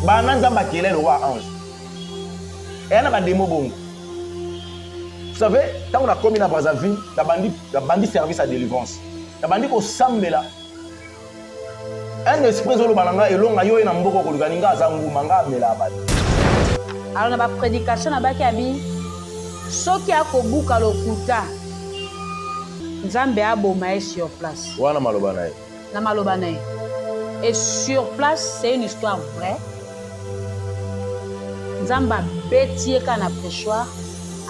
Bana nzamba kelele wa ange. Et on a des démo bon. Vous savez, quand on a commis dans Brazzaville, la bandit service à délivrance. La bandit au sambela. Un esprit zolo balanga elonga yo na mboko ko lukaninga zangu manga mela abali. Alors na ba prédication na baki abi soki akobuka lokuta Nzambe aboma sur place. Wana maloba na ye. Na maloba na ye. Et sur place, c'est une histoire vraie. Nzamba bétier kana prêchoir,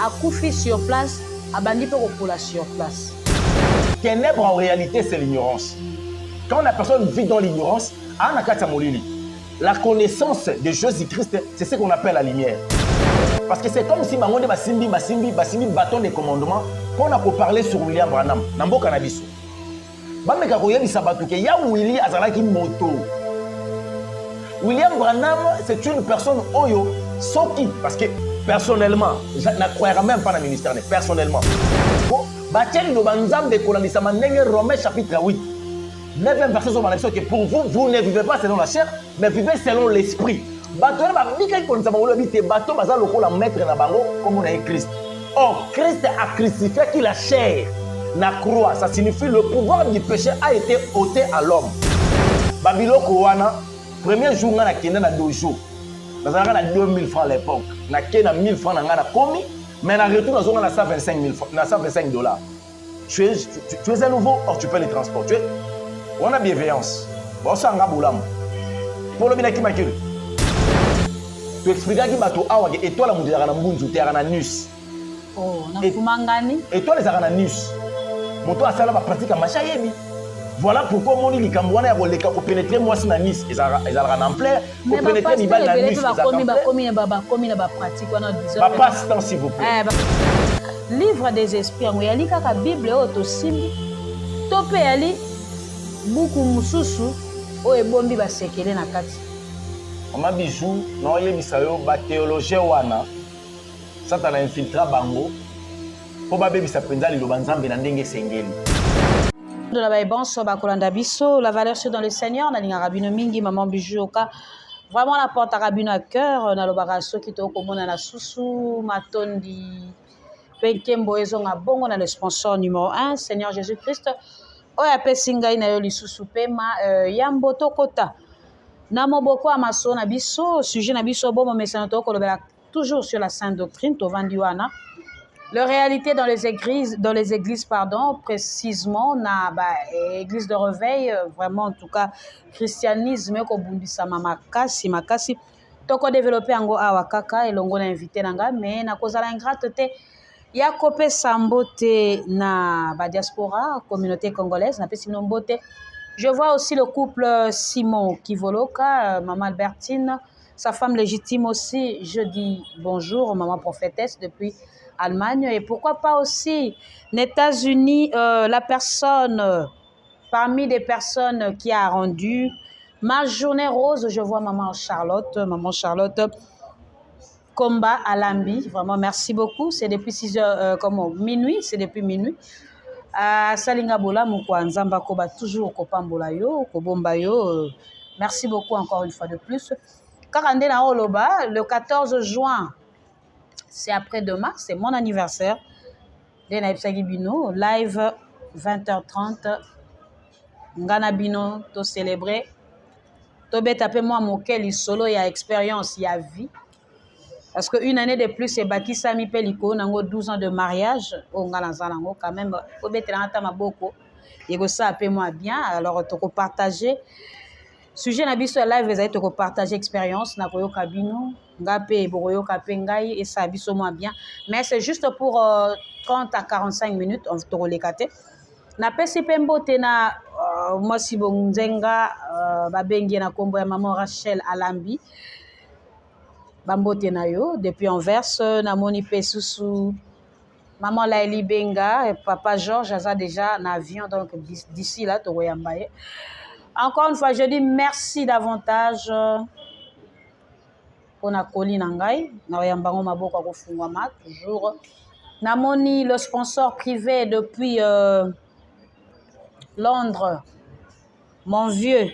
a koufi sur place, a bandi pe kopola sur place. Ténèbres en réalité, c'est l'ignorance. Quand la personne vit dans l'ignorance, la connaissance de Jésus-Christ, c'est ce qu'on appelle la lumière. Parce que c'est comme si Bangonde Basimbi bâton de commandement qu'on a pour parler sur William Branham. Nambo Cannabis. Bameka koyebi sabatuke ya Willy azalaki moto. William Branham, c'est une personne oyo soki parce que personnellement, je ne croirais même pas dans le ministère, personnellement. Batieli do banzam de kolandisa manenge Romains chapitre 8. 9e verset sur l'annexion que pour vous, vous ne vivez pas selon la chair, mais vivez selon l'esprit. Bato na bika ko nzamba lo bité bato baza lokola maître na bango comme on a Christ. Or Christ a crucifié qui la chair. Na croix, ça signifie le pouvoir du péché a été ôté à l'homme. Babiloko wana, premier jour na kenda na dojo. Bazalaka na 2000 francs à l'époque. Na kenda 1000 francs na ngana komi, mais na retour na zonga na 125 000 francs, na 125 $. Tu es un nouveau, or tu peux les transporter. On a bienveillance. Bon ça nga boulam. Pour le binaki makiri. Tu expliques ki bato awa ke étoile mu na mbunzu te na nus. Oh, na kumangani. Étoile za na nus. Moto asala ba pratique macha yebi. Voilà pourquoi mon likambo wana ya koleka ko pénétrer moi na Nice ezalaka na ampleur ko pénétrer libal na Nice bakomi na ba pratique wana disons ba passe temps s'il vous plaît. Livre des esprits ngo yali kaka Bible oto simbi to pe yali buku mususu o ebombi ba sekele na kati. Mama bijou no yebisa yo ba théologien wana Satan a infiltré bango po ba bebisa penza liloba Nzambe na ndenge sengeli. De la Baïbanso, Bakolanda Bisso, la valeur sur dans le Seigneur, Nalinga Rabino Mingi, Maman Bijouka, vraiment la porte à Rabino à cœur, na l'obarasso qui te recommande na Soussou, Matondi, Penkembo, Ezonga Bongo, na le sponsor numéro 1, Seigneur Jésus-Christ, Oya Pesinga, na Yoli Soussou Pema, Yamboto Kota, Namo Boko Amaso, na Bisso, sujet na Bisso, bon, mais c'est toujours sur la Sainte Doctrine, Tovandiwana. La réalité dans les églises, précisément, na église de réveil, vraiment en tout cas, christianisme, makasi, toko développé ango awakaka et longo na invité nanga, mais na kozala ingrateté, ya kopé sambote na ba diaspora, communauté congolaise, na pesi nombote. Je vois aussi le couple Simon Kivoloka, maman Albertine, sa femme légitime aussi, je dis bonjour, maman prophétesse depuis Allemagne, et pourquoi pas aussi les États-Unis, la personne, parmi des personnes qui a rendu ma journée rose, je vois maman Charlotte, Combat à Lambi, vraiment merci beaucoup, c'est depuis 6 heures, minuit, c'est depuis minuit. Salinga Bola, Moukou Nzamba Koba, toujours Kopambola yo, Kobomba yo, merci beaucoup encore une fois de plus. Karande na Oloba, le 14 juin, c'est après-demain, c'est mon anniversaire. Bino, live 20h30. Ngana Bino, to célébrer. To betape moi mokel solo, il y a expérience, il y a vie. Parce qu'une année de plus, c'est Baki Sami Peliko, nango 12 ans de mariage. Au Ngalanzalango, quand même, to betelanta maboko. Et ça, appelle-moi bien. Alors, to partager. Sujet na biso live, vous allez te partager expérience. Na koyo kabino. Ngape boroyo kapengai et ça biso moins bien, mais c'est juste pour 30 à 45 minutes on te relécate na pesi pembo tena moi si bonzenga babengi na kombo ya maman Rachel Alambi bambote na yo depuis Anvers na moni pesusu maman Laili Benga et papa Georges aza déjà en avion donc d'ici là to yambaye. Encore une fois je dis merci davantage pour na koli nangai na yambango maboko ko fungwama toujours namoni le sponsor privé depuis Londres mon vieux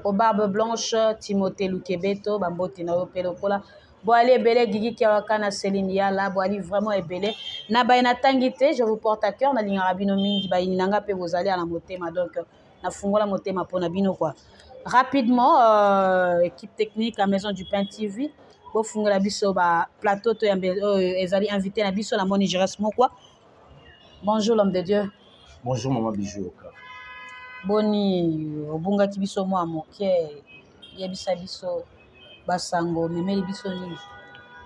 au Barbe Blanche, Timothée Lukebeto, Bamboti na Pelopola. Boali Ebele, Gigi Kiawakana, Céline Yala, Boali vraiment Ebele. Na baina tangite, je vous porte à cœur, na lingarabino mingi, bainanga pe vous allez à la motema, donc na fungola motema pona bino quoi. Rapidement, équipe technique à Maison du Pain TV, bo fungola biso ba plateau to ezali invité na biso na moni Gérasmo quoi. Bonjour l'homme de Dieu. Bonjour maman Bijou. Boni obunga kibiso mwa moke yebisa biso basango memeli biso nini.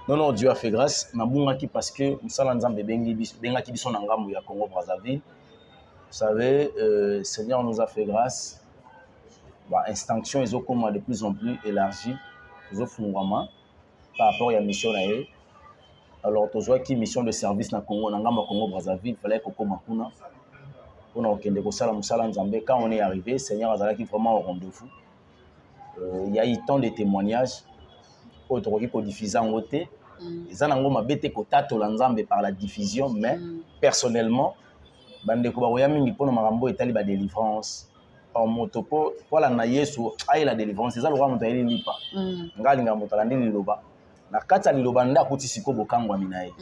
Non, Dieu a fait grâce. Nabungaki parce que musala nzambe bengaki biso na ngambu ya Congo Brazzaville. Vous savez, Seigneur nous a fait grâce. Instinction ils ont comme de plus en plus élargie. Ils ont fungwama par rapport à la mission na ye. Alors tu vois qui mission de service na Congo na ngambu Congo Brazzaville fallait que comme kuna. On a okende ko sala musala nzambe quand on est arrivé, Seigneur azalaki vraiment au rendez-vous. Il y a eu tant de témoignages autoroki ko diffuser en côté. Eza nango mabete ko tatola nzambe par la diffusion mais personnellement bande ko baroya mingi pona makambo etali ba délivrance. En motopo voilà na Yesu ay la délivrance eza lokwa moto ayeli lipa. Ngalinga moto landi liloba. Na kati ya liloba nda kuti siko bokangwa minaye.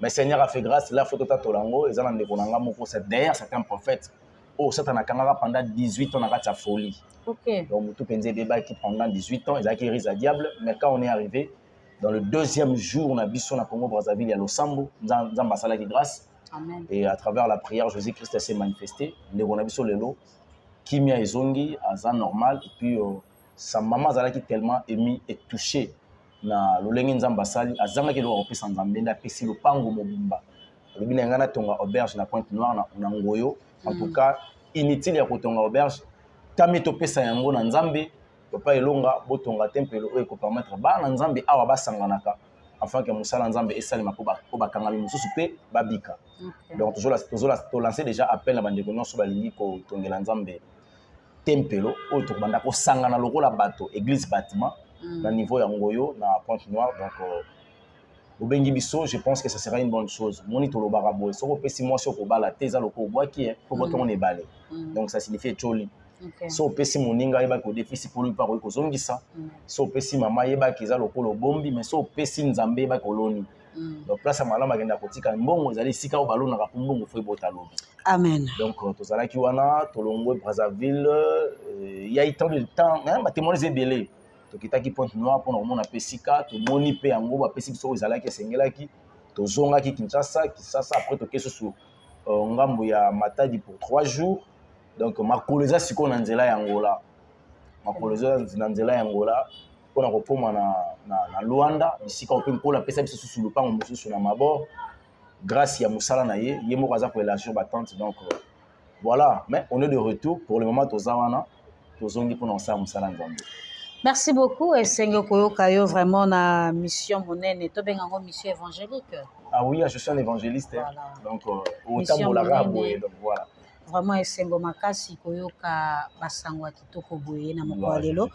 Mais Seigneur a fait grâce, la photo tatolango, et ça n'a pas d'ailleurs c'est un prophète. Oh, ça n'a pas pendant 18 ans dans la folie. OK. Donc tout penser débat qui pendant 18 ans, ils a guéri à diable, mais quand on est arrivé dans le deuxième jour, on a vu sur la Congo Brazzaville, il y a l'Osambo, Zambasala qui grâce. Amen. Et à travers la prière, Jésus-Christ s'est manifesté. On a vu sur le lot, Kimia et Zongi, Azan normal, et puis sa maman Zala qui tellement émis et touchée. Na lolenge nzamba sali azanga kelo opesa nzambe nda pesi lopango mobimba lobina ngana tonga auberge na Pointe Noire na Ngoyo en tout cas inutile ya kotonga auberge tami to pesa yango na nzambe papa elonga botonga tempelo oyo ko permettre ba na nzambe awa basanganaka afin que musala nzambe esali makoba ko bakanga mususu pe babika. Donc toujours lancer déjà appel na bande nyonso balingi ko tongela nzambe tempelo oyo to banda ko sangana lokola bato église bâtiment na niveau ya Ngoyo na Pointe Noire. Donc au bengi biso je pense que ça sera une bonne chose moni to lobaka boy soko pesi moi soko bala teza loko boaki pour boto on est balé donc ça signifie choli. So pesi moninga yeba ko défi pour lui par ko zongisa so pesi mama yeba kiza loko bombi mais so pesi nzambe ba koloni. Donc place à malama genda kotika mbongo ezali sika o balona ka mbongo fo bota lobi. Amen. Donc tozala ki wana tolongo Brazzaville il y a eu tant de temps hein ba témoigner belé tokitaki Pointe Noire pour nous na pesika to moni pe yango ba pesi biso ezalaki esengelaki to zongaki Kinshasa après to keso sur ngambo ya Matadi pour 3 jours. Donc makoleza siko na nzela ya Angola makoleza na nzela ya Angola pour na kopoma na Luanda bisika ope mpola pesa biso sur le pango mosusu na mabord grâce ya musala na ye moko aza pour élargir batante. Donc voilà, mais on est de retour pour le moment tozawana tozongi pour na musala nzambe. Merci beaucoup et Seigneur Koyokayo vraiment na mission monene to bengango mission évangélique. Ah oui, je suis un évangéliste. Voilà. Donc autant donc voilà. Vraiment esengo makasi koyoka basango kitoko boye na moko lelo.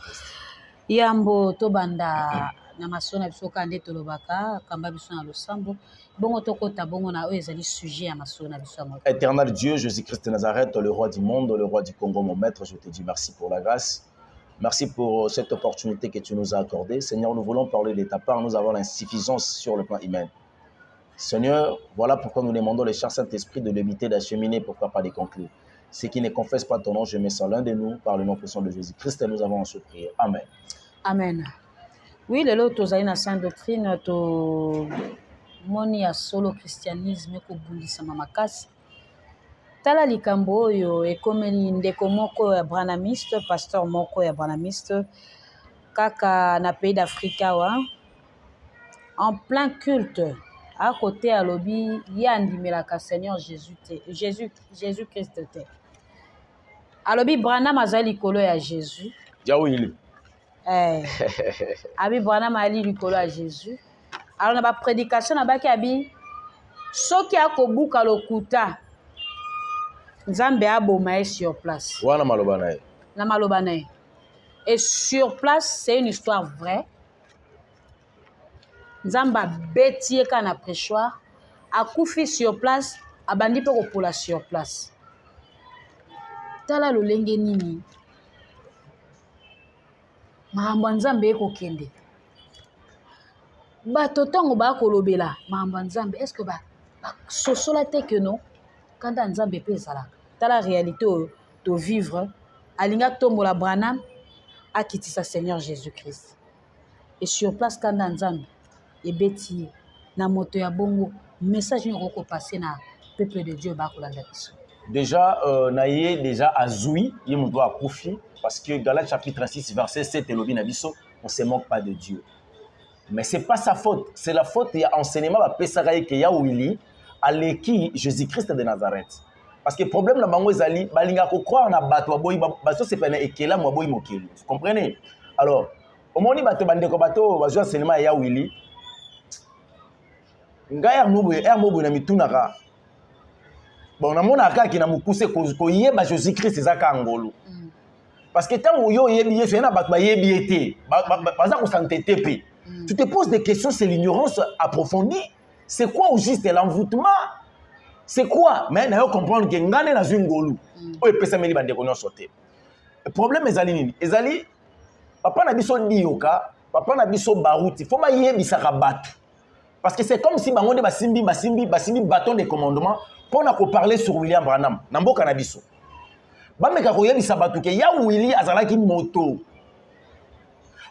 Yambo to banda na masona biso kande to lobaka kamba biso na losambo. Bongo tokota bongo na oyo ezali sujet ya masona biso moko. Éternel Dieu, Jésus-Christ de Nazareth, le roi du monde, le roi du Congo, mon maître, je te dis merci pour la grâce. Merci pour cette opportunité que tu nous as accordée. Seigneur, nous voulons parler de ta part. Nous avons l'insuffisance sur le plan humain. Seigneur, voilà pourquoi nous demandons le cher Saint-Esprit de l'éviter d'acheminer, pourquoi pas de conclure. Ceux qui ne confessent pas ton nom, je mets ça l'un de nous par le nom puissant de Jésus-Christ et nous avons ensuite prié. Amen. Amen. Oui, le lot tozali na sainte doctrine to moni ya solo christianisme ko bundisa makasi. Tala likambo oyo ekomeli ndeko moko ya branamiste, pasteur moko ya branamiste kaka na pays d'Afrique wa en plein culte à côté à lobby yandimelaka Seigneur Jésus-Christ te. À lobby Branham azali likolo ya Jésus. Yaouli. Abi Branham ali likolo ya Jésus. Alors na ba prédication na baki abi soki akobuka lokuta Nzambe aboma sur place. Wana maloba na ye. Na maloba na ye. Et sur place, c'est une histoire vraie. Nzamba beti ka na prêchoir, akufi sur place, abandi pe kopola sur place. Tala lolenge nini. makambo ya nzambe ekokende bato ntango bakolobela makambo ya nzambe est ce que basosola te ke non kanda ya nzambe mpe ezalaka tala réalité oyo tovivre alingi tombola Branham akitisa Seigneur Jésus-Christ et sur place kanda ya nzambe ebeti ye na moto ya bongo message nini okopase na peuple de Dieu bakolanda biso. Déjà, naye déjà azui, il me doit akufi parce que Galates chapitre 6 verset 7 elobi na biso, on se moque pas de Dieu. Mais c'est pas sa faute, c'est la faute ya enseignement ba pesaka ye ke ya wili aleki Jésus-Christ de Nazareth. Parce que le problème na bango ezali balinga ko croire na bato boyi baso se pena ekela mo boyi mokeli. Vous comprenez? Alors, au moni bato bandeko bato bazo enseignement ya wili ngaya mobo na mitunaka. Bon, on a mon aka qui n'a poussé ko yeba Jésus-Christ ezaka ngolo. Parce que tant yo yebi yesu na bato ba yebi été baza ko santete pe. Tu te poses des questions, c'est l'ignorance approfondie. C'est quoi au juste l'envoûtement? C'est quoi? Mais d'ailleurs comprendre que ngane na zungolu. O epesa meli bande kono sauter. Le problème ezali nini? Ezali papa na biso dioka, papa na biso baruti. Faut ba yebisa ka batu. Parce que c'est comme si bangonde basimbi bâton de commandement pour na ko parler sur William Branham. Na mboka na biso. Ba meka ko yebisa batu ke ya Willy azalaki moto.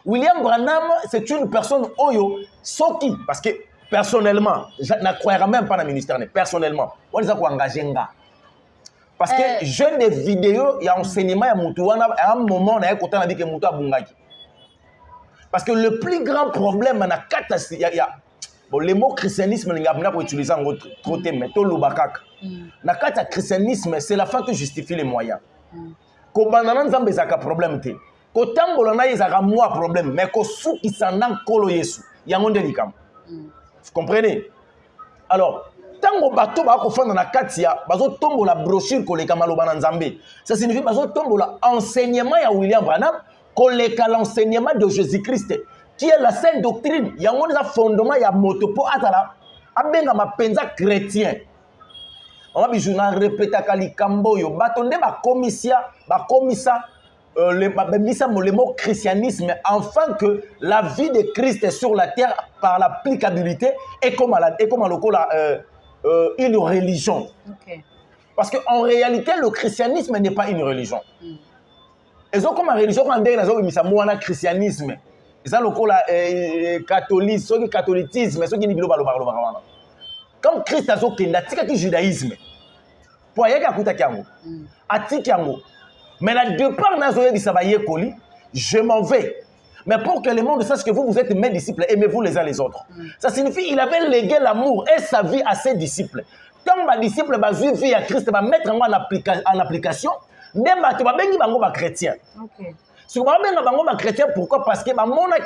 William Branham, c'est une personne oyo soki parce que personnellement, je ne croirais même pas dans le ministère, mais personnellement, on les a engagé nga. Parce que j'ai des vidéos, il y a enseignement, il y a Moutouana, à un moment, on a écouté que Moutou a bungaki. Parce que le plus grand problème, il y a bon, le mot christianisme, il y a pour utiliser en autre côté, mais tout le bakak. Le christianisme, c'est la fin qui justifie les moyens. Quand on a un problème, quand on a un problème, mais quand on a un problème, il y a un délicat. Vous comprenez? Alors, tant que bateau va faire dans la katia, bazo tombe la brochure koleka maloba nzambe. Ça signifie bazo tombe l'enseignement ya William Branham, koleka l'enseignement de Jésus-Christ, qui est la sainte doctrine. Il y a un fondement ya motopo atala, abenga mapenza chrétien. On va bijuna répéter kali kamboyo, batonde ba commissia, le mot christianisme, afin que la vie de Christ sur la terre, par l'applicabilité, est comme une religion. Okay. Parce qu'en réalité, le christianisme n'est pas une religion. Et donc, comme une religion, on dit que le christianisme, c'est le catholicisme, comme Christ a dit que le judaïsme, pour y aller, mais là, de par je m'en vais. Mais pour que le monde sache que vous êtes mes disciples, aimez-vous les uns les autres. Ça signifie qu'il avait légué l'amour et sa vie à ses disciples. Quand ma disciple va vivre à Christ, va mettre en application, des chrétiens. Si vous avez des chrétiens, pourquoi? Parce que mon a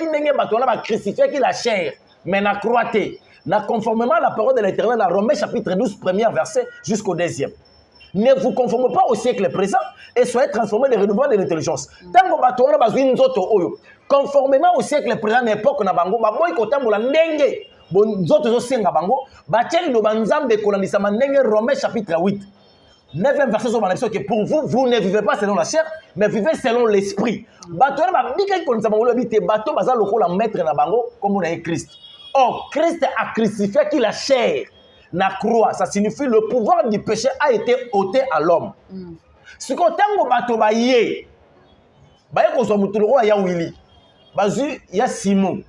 crucifié qui la chair, mais n'a croité. Conformément à la parole de l'Éternel, dans Romains chapitre 12, premier verset jusqu'au 2e. Ne vous conformez pas au siècle présent et soyez transformés de renouveau de l'intelligence. Tant que vous avez besoin de conformément au siècle présent, n'importe na bango, baboy kotambola ndenge, bonzoto senga bango, batieli lo banzambe kolandisa mandenge Romains chapitre 8. 9e verset sur la que pour vous, vous ne vivez pas selon la chair, mais vivez selon l'esprit. Bato na bika kolandisa bango lo bité bato baza lokola maître na bango comme on a Christ. Or Christ a crucifié qui la chair. Na croix, ça signifie le pouvoir du péché a été ôté à l'homme. Si vous avez un Willy, il y a Simon,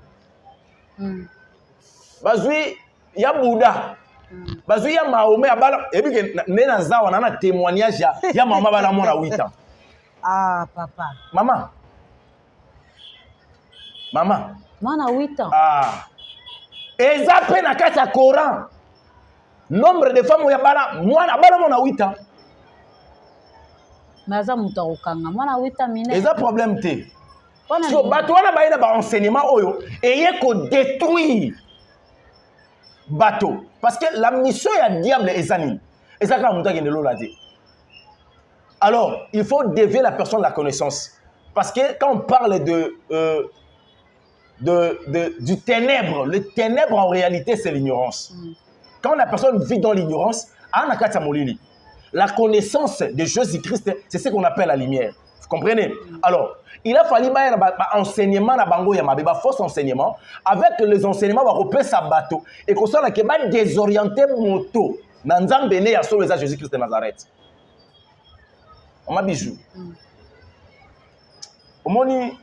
il y a Bouddha, il y a Mahomet, et puis il y a un témoignage, il y a maman à 8 ans. Ah, papa. Maman. Maman. Maman a 8 ans. Ah. Et ça peine à 4 Coran. Nombre de femmes où il y a moi na 8 ans. Mais ça muta okanga moi na 8 ans mine. Et ça problème té. So bato wana ba ina ba enseignement oyo et ko détruire bateau parce que la mission ya diable ezani. Et ça quand muta kendelo la dit. Alors, il faut dévier la personne de la connaissance parce que quand on parle du ténèbre, le ténèbre en réalité c'est l'ignorance. Quand la personne vit dans l'ignorance, la connaissance de Jésus-Christ, c'est ce qu'on appelle la lumière. Vous comprenez? Alors, il a fallu un enseignement na bango ya mabe, faux enseignement. Avec les enseignements, on va sa bateau. Et qu'on soit là, désorienter moto. Dans Nzambene, il y a sur les Jésus-Christ de Nazareth. On m'a bijou. Au moni,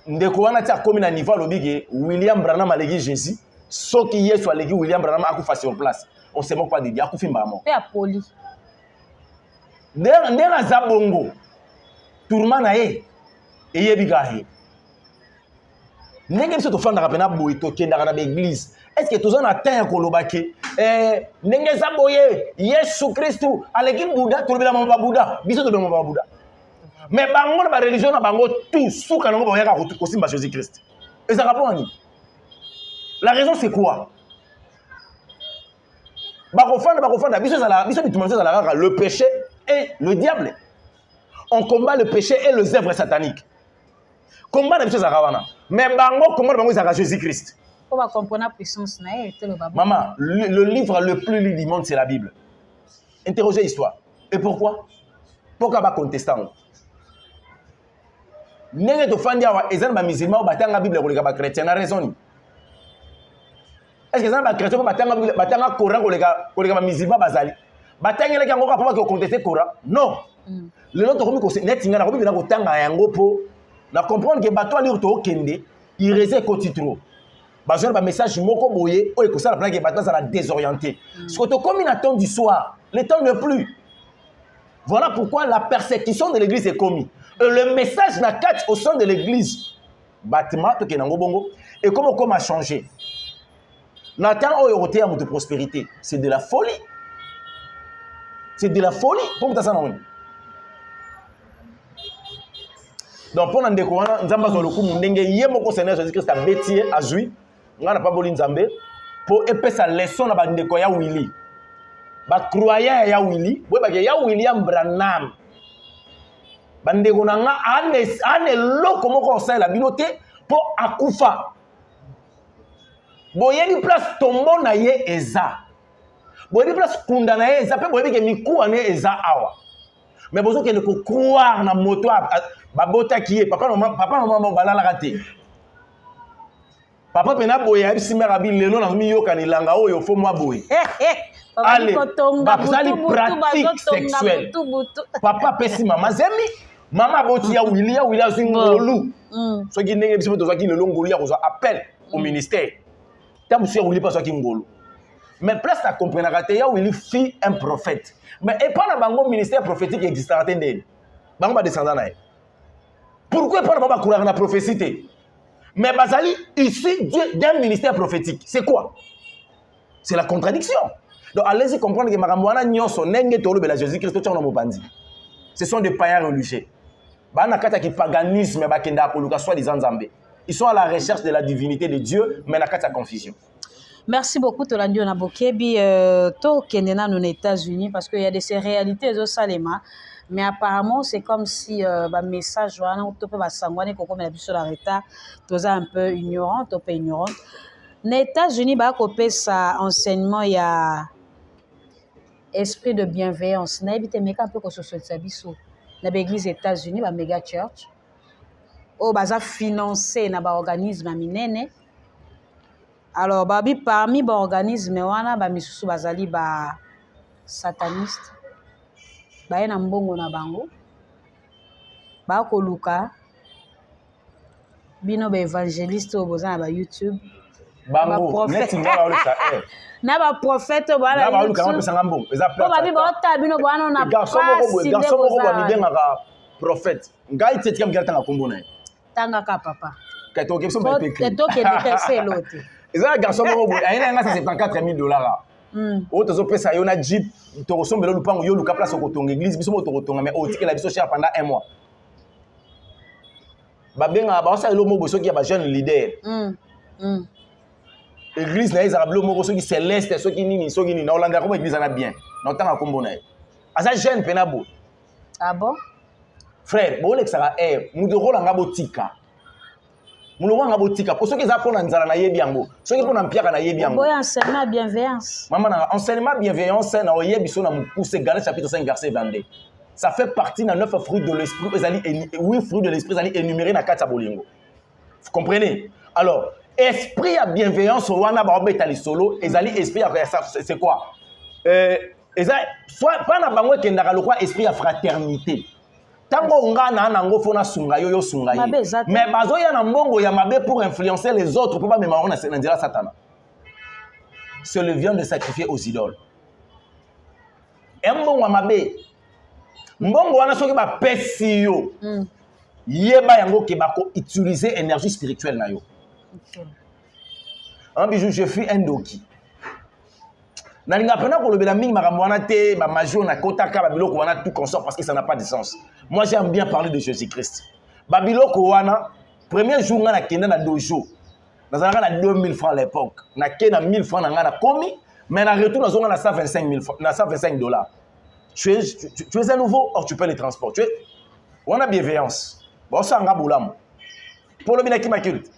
ndeko wana tia comme na niveau lobige William Branham alegi Jésus. Ce qui est sur alegi William Branham a fait sur place. On se moque pas de lui, a fait maman. Et à poli. Ndera zabongo. Tourment na ye. Eye bigahe. Ndenge biso to fanda kapena boy to kenda na l'église. Est-ce que tous on atteint kolobake ndenge zaboye Yesu Kristu aleki Bouddha to lobela mamba Bouddha. Biso to mamba Bouddha. Mais bango na ba religion na bango tout souka nango ba yaka ko simba Jésus Christ. Et ça répond ni. La raison c'est quoi? Bakofanda biso bitumance la le péché et le diable. On combat le péché et les œuvres sataniques. Combat les choses à Rawana. Mais bango combat bango à Jésus-Christ. On va comprendre la puissance na maman, le livre le plus lu du monde c'est la Bible. Interrogez l'histoire. Et pourquoi? Pourquoi pas contester? Nenge to fandi awa ezana ba musulman batanga Bible ko leka ba chrétien na raison. Est-ce que ezana ba chrétien batanga Coran ko leka ba musulman bazali? Batanga leka ngo ka ko contester Coran? Non. Le lot to ko net ngana ko bibina ko tanga yango po na comprendre que bato ali to kende il reste côté trop. Bazona ba message moko boye o ko sala plan que bato ça la désorienté. Ce que to comme une attente du soir, le temps ne plus. Voilà pourquoi la persécution de l'église est commise. Le message n'a qu'à au sein de l'église. Bâtiment to kenango bongo et comment a changé. Nathan oyoroté à de prospérité, c'est de la folie. C'est de la folie. Comment ça non? Donc pour ndeko wana nzamba zo lokumu ndenge yemoko Seigneur Jésus-Christ a bétier azui ngana pa boli nzambe pour epesa leçon na ba ndeko ya Willy. Ba croyant ya Willy, boy ba ya William Branham. Ba ndeko nanga ane loko moko osala binote pour akufa. Boyebi place tombo na ye eza. Boyebi place kunda na ye eza pe boyebi ke miku ane eza awa. Mais besoin que ne croire na moto babota qui est papa maman balala raté. Papa pena boya bisimba rabi lelo na mi yoka ni langa oyo fo moi boy. Allez, basali pratique sexuelle. Papa pesi mama zemi. Mama boti ya Willy zingolu. So ki ndenge biso to zaki lelo ngolu ya ko appel au ministère. Ta monsieur Willy pas so ki ngolu. Mais place à comprendre que ya Willy fit un prophète. Mais et pas dans bango ministère prophétique qui existe à l'intérieur. Bango ba descendant na. Pourquoi pas dans courir na prophétie? Mais bazali ici d'un ministère prophétique. C'est quoi? C'est la contradiction. Donc allez-y comprendre que makambo wana nyonso nenge tolo bela Jésus-Christ to na mobandi. Ce sont des païens religieux. Bana kata ki paganisme ba kenda ko luka soi-disant nzambe. Ils sont à la recherche de la divinité de Dieu mais na kata confusion. Merci beaucoup, Tolandi Onabokebi. To Kendena aux États-Unis parce qu'il y a de ces réalités au Salema. Mais apparemment, c'est comme si le message, on peut pas s'envoyer comme la puce de l'arrêt, tous un peu ignorant, un peu ignorant. Aux États-Unis, bah, copier ça enseignement, il y a esprit de bienveillance. N'habitez mais un peu comme ce soit biso. Dans l'église États-Unis, bah méga church. Oh, bah ça financé na ba organisme minene. Alors, parmi les organismes, wana ba misusu bazali ba sataniste. Ba ena mbongo na bango. Ba koluka. Bino ba évangéliste oboza na ba YouTube. Bango, neti ngala ole sa na ba prophète ba na ba luka mapesa ngambo. Eza plate. Ba biba ota bino bwana na garçon moko ba mibenga ka prophète. Ngai teti kam galata ngakombo na. Tanga ka papa. Kato ke so ba pekri. Kato ke décaissé l'autre. Ils ont un garçon qui a 174 000 $. Autres ont payé un jeep, ils ont reçu le pan, ils ont place au coton, l'église, ils ont reçu mais au ticket la vie cher pendant 1 mois. Babenga, bah ça le mot bosso qui a jeune leader. L'église na ils le mot bosso qui céleste, ceux qui ni, ceux qui ni. Na Hollande comme l'église en a bien. Na temps à combo na. Asa jeune penabo. Ah bon? Frère, bon l'ex ça nous de rôle en botika. Mulonga botika pour ceux qui apprennent nzala na yebi yango ceux qui pona mpiaka na yebi yango boy enseignement bienveillance maman na enseignement bienveillance na oyebi so na Mukuse Galate chapitre 5 verset 22 ça fait partie des 9 fruits de l'esprit, 8 fruits de l'esprit énumérés dans 4 bolingo. Vous comprenez? Alors, esprit à bienveillance, wana ba obeta li solo, ezali esprit à c'est quoi? Soit pas na bango kendaka le quoi esprit à fraternité. Tango nga na nango fona sunga yo sunga ye. Mais bazo ya na mbongo ya mabe pour influencer les autres pour pas me marrer na ndira satana. C'est le viande de sacrifier aux idoles. Mbongo wa mabe. Mbongo wana soki ba pesi yo. Yeba yango ke bako utiliser énergie spirituelle na yo. Un bijou je suis un doki. Nalinga pena ko lobela mingi makambo wana te ba majo na kotaka ba biloko wana tout consort parce que ça n'a pas de sens. Moi j'aime bien parler de Jésus-Christ. Ba biloko wana premier jour nga na kenda na dojo. Nazalaka na 2000 francs à l'époque. Na kenda 1000 francs na nga na komi mais na retour na zonga na 125 000 francs, na 125 $. Tu es un nouveau, or tu peux les transports. Tu es on a bienveillance. Bon ça nga boulam. Pour le bien qui m'acculte.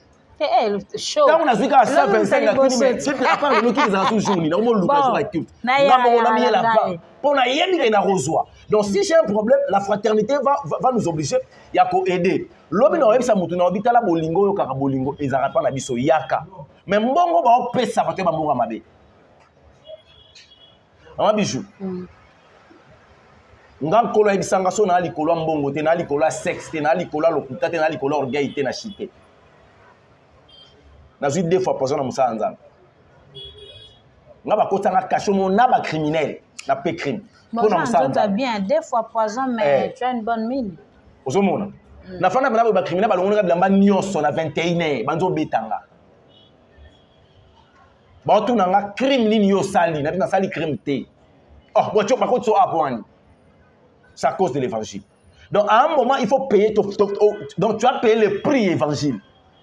Show. Quand on a vu qu'à 125 la culte, mais c'est après le qui les a toujours mis. On monte l'occasion la culte. On a mis là-bas. Pour na yemi na rosoir. Donc si j'ai un problème, la fraternité va nous obliger ya ko aider. Lobi na webisa mutu na obitala bolingo yo kaka bolingo ezara pa na biso yaka. Mais mbongo ba opesa bato ba mbongo mabe. Ama bijou. Ngam kolo ebisanga so na likolo mbongo te na likolo sexe te na likolo lokuta te na likolo orgueil te na chité. N'a eu 2 fois poison dans Moussa Anzam. N'a pas côté na caché mon n'a pas criminel, n'a pas crime. Pour Moussa Anzam. Bien 2 fois poison mais tu as une bonne mine. Ozo mona. Na fana bana ba criminel ba longa bilamba nyonso na 21h banzo betanga. Ba tu na nga crime nini yo sali na sali crime te. Oh, bo tu pas côté so aponi. C'est à cause de l'évangile. Donc à un moment il faut payer donc tu as payé le prix évangile.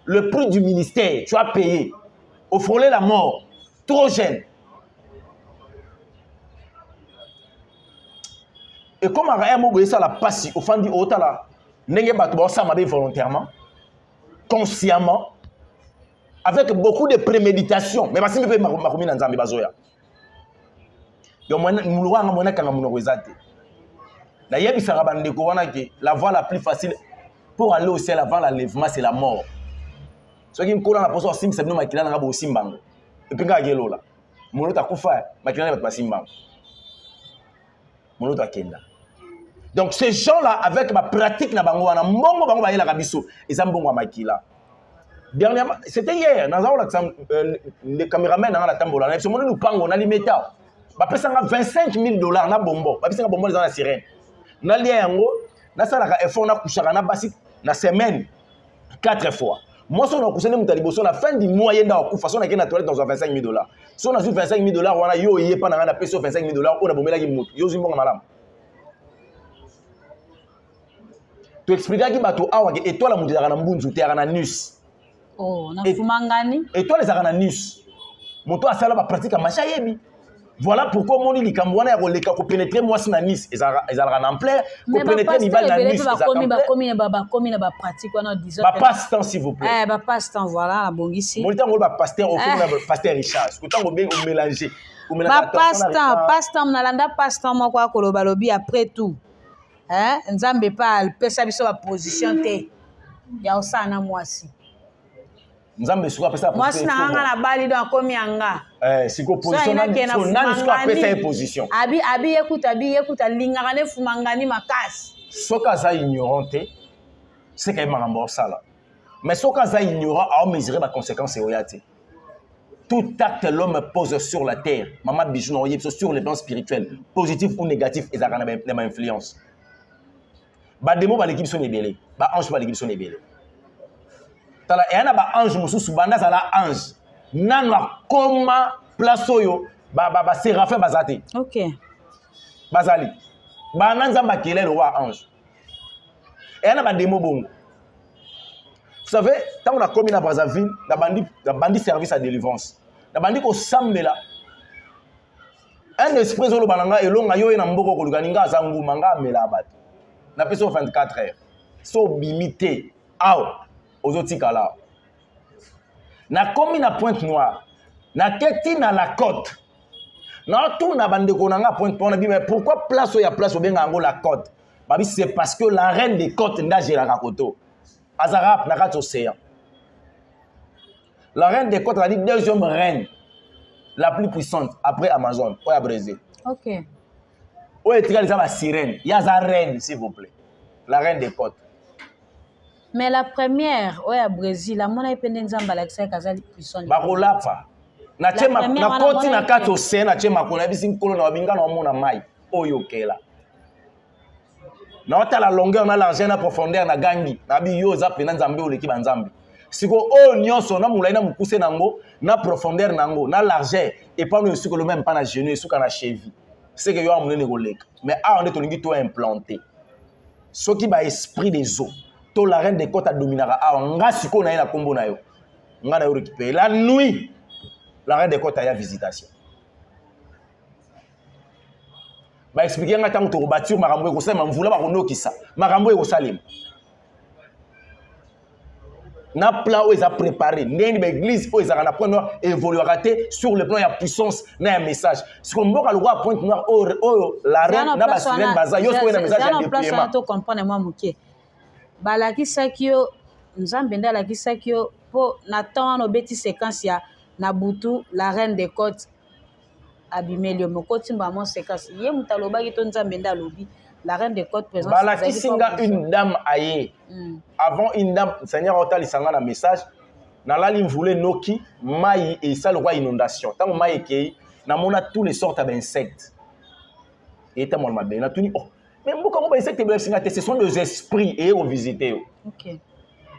Le prix du ministère, tu as payé. Au frôler la mort. Trop jeune. Et comme un mot ça la passe au fond du haut là, n'engagez pas ça volontairement, consciemment, avec beaucoup de préméditation. Mais parce que je ma commune en Zambie bazoya. Yo moi nous loin moi quand nous rezate. La yebi sarabande ko wana que la voie la plus facile pour aller au ciel avant l'enlèvement c'est la mort. Ce qui me colle dans la position sim c'est nous makila na bo simbango. Et puis nga gelo la. Mono ta kufa makila na ba simbango. Mono ta kenda. Donc ces gens là avec ma pratique na bango wana mbongo bango ba yela kabiso eza mbongo makila. Dernièrement c'était hier dans les caméramans dans la tambola na mono nous pango na limeta. Ba pesa nga $25 000 na bombo. Ba pesa nga bombo dans la sirène. Na lia yango na sala ka effort na kushaka na basi na semaine 4 fois. Moi, si on a couché la fin du mois, il y a une façon de la toilette dans $25 000. Si on a $25 000, on a eu pas de peso $25 000, on a bombé la guimauve. Yo zimbo madame. Tu expliques qui bato awa que étoile la mundira na mbunzu te na nus. Oh, na fumangani. Étoile les na nus. Moto asala ba pratique à macha yebi. Voilà pourquoi mon li kambwana ya koleka ko pénétrer moi na nice ezalaka na ampleur ko pénétrer ni bal na nice komi na ba pratique wana 10 ba passe temps s'il vous plaît ba passe temps voilà la bongisi mon temps ba pasteur au fond na pasteur Richard ko tango bien ko mélanger ba passe temps na landa passe temps moko akoloba lobi après tout nzambe pa pesa biso ba position te ya osana mwasi nzambe suka pesa position mwasi na nga na bali do akomi anga siko position na suka pesa position abi écoute lingaka ne fumangani makasi soka za ignorante c'est quand même makambo sala mais soka za ignorant a mesurer les conséquences oyate. Tout acte l'homme pose sur la terre maman bijou na oyé sur le plan spirituel positif ou négatif et ça a une influence ba demo ba l'équipe son ebelé ba ange ba l'équipe son ebelé tala et ana ba ange mususu banda za la ange nana koma place oyo ba séraphin bazate. OK. Bazali. Ba nzamba kele le roi ange. Et ana ba démo bongo. Vous savez, tant on a commis na Brazzaville, la bandit service à délivrance. La bandit ko sambela. Un esprit zolo bananga elonga yo na mboko ko lukaninga zangu manga mela bat. Na peso 24 heures. So bimité. Aw. Ozotika là. Na commis na Pointe Noire. Na keti na la côte. Na tout na bande ko nanga Pointe Noire mais pourquoi place o ya place o benga ngo la côte. Babi, c'est parce que la reine des côtes nage la rakoto. Azarap n'a pas océan. La reine des côtes, elle dit deuxième reine la plus puissante après Amazon, au Brésil. Ok. Où est la sirène? Il y a la reine, s'il vous plaît. La reine des côtes. Mais la première, au Brésil, la monnaie pendant Zambalaxa Kazali puissante. Bakolapa. Na chema na koti na kati océan na chema kona bisi nkolo na wabinga na mona mai oyo kela. Na wata la longueur na largeur na profondeur na gangi na bi yo za pena nzambe oleki banzambe. Siko o nyonso na mulai na mukuse nango na profondeur nango na largeur et pas no siko le même pas na genou suka na cheville. C'est que yo amunene koleka. Mais a on est tolingi to implanté. Ce qui ba esprit des eaux. To la reine des côtes a dominera a nga siko na ina kombo na yo. Nga na yo récupérer la nuit. La reine des côtes a visitation. Ba expliquer nga tango to bâtir makambo ko sema mvula ba konokisa. Makambo e ko salim. Na plan où ils ont préparé. N'est pas l'église où ils ont appris à évoluer sur le plan de la puissance, na message. Ce qu'on voit le roi pointe noir la reine na ba sirène baza yo ko na message ya déploiement. To comprendre moi muke. Ba la ki sakio nzambe nda la ki sakio po na temps no beti séquence ya na butu la reine des côtes abimelio mokoti mbamo séquence ye mutaloba ki to nzambe nda lobi la reine des côtes présente bala ki singa une dame aye avant une dame Seigneur otali sanga na message na la ligne voulait noki mai et ça le roi inondation tant mai ke na mona tous les sortes d'insectes et ta mon mabe na tuni oh mais mboka mo ba insectes be singa ce sont des esprits et au visiter OK